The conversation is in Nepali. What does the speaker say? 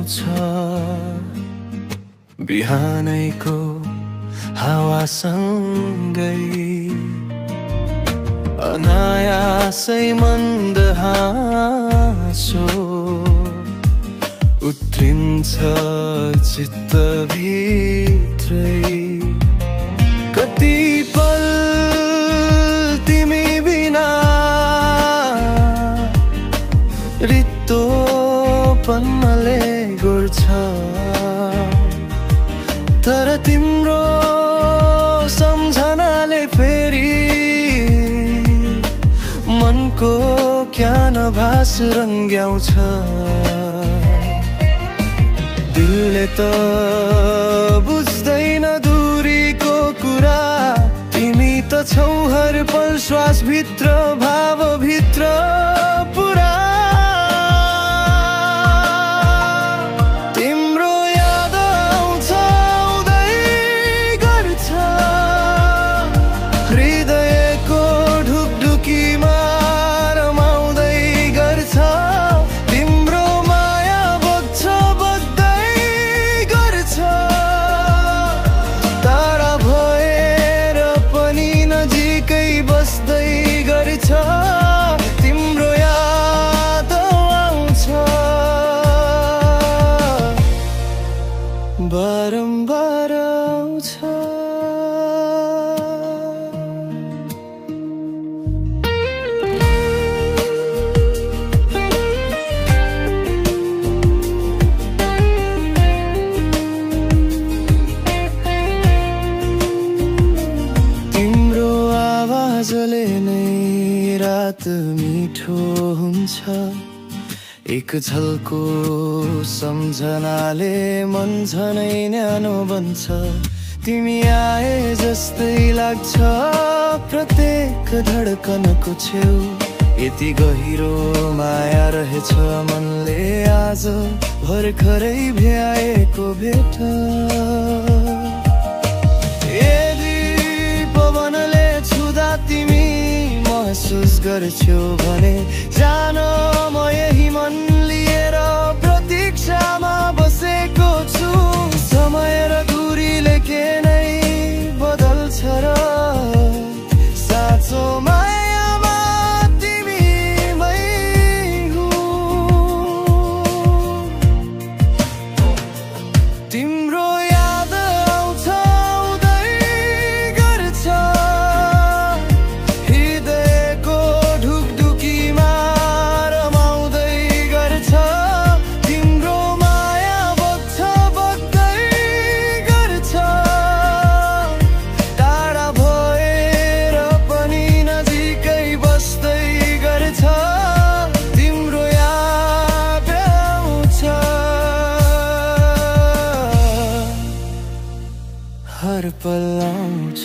आउँछ बिहानैको हावासँगै अनायासै मन्द हाँसो उत्रिन्छ चित्तभित्रै कति पल तिमी बिना रित्तोपनले गोड्छ तर तिम्रो सम्झनाले फेरि मनको क्यानभास रङ्ग्याउँछ दिलले त बुझ्दैन दूरीको कुरा तिमी त छौ हर पल श्वास भित्र भाव भित्र पुरा तिम्रो याद आउँछ आउँदै गर्छ हृदयको ढुकढुकीमा रमाउँदै गर्छ तिम्रो माया बग्छ बग्दै गर्छ तारा भएर पनि नजिकै बस्दै गर्छ तिम्रो याद आउँछ बारम्बार आउँछ तिम्रो आवाजले नै रात मिठो हुन्छ एक झल्को सम्झनाले मन झनै न्यानो बन्छ तिमी आए जस्तै लाग्छ प्रत्येक धडकनको छेउ यति गहिरो माया रहेछ मनले आज भर्खरै भ्याएको भेट यदि पवनले छुँदा तिमी महसुस गर्छौ भने जान म यही मन लिएर प्रतीक्षामा बसेको छु समय र दूरीले के नै बदल्छ र साँचो मायामा तिमी मै हुँ तिम्रो याद आउँछ आउँदै गर्छ हृदयको ढुकढुकीमा रमाउँदै गर्छ तिम्रो माया बग्छ बग्दै गर्छ टाढा भएर पनि नजिकै बस्दै गर्छ तिम्रो याद आउँछ हर पल आउँछ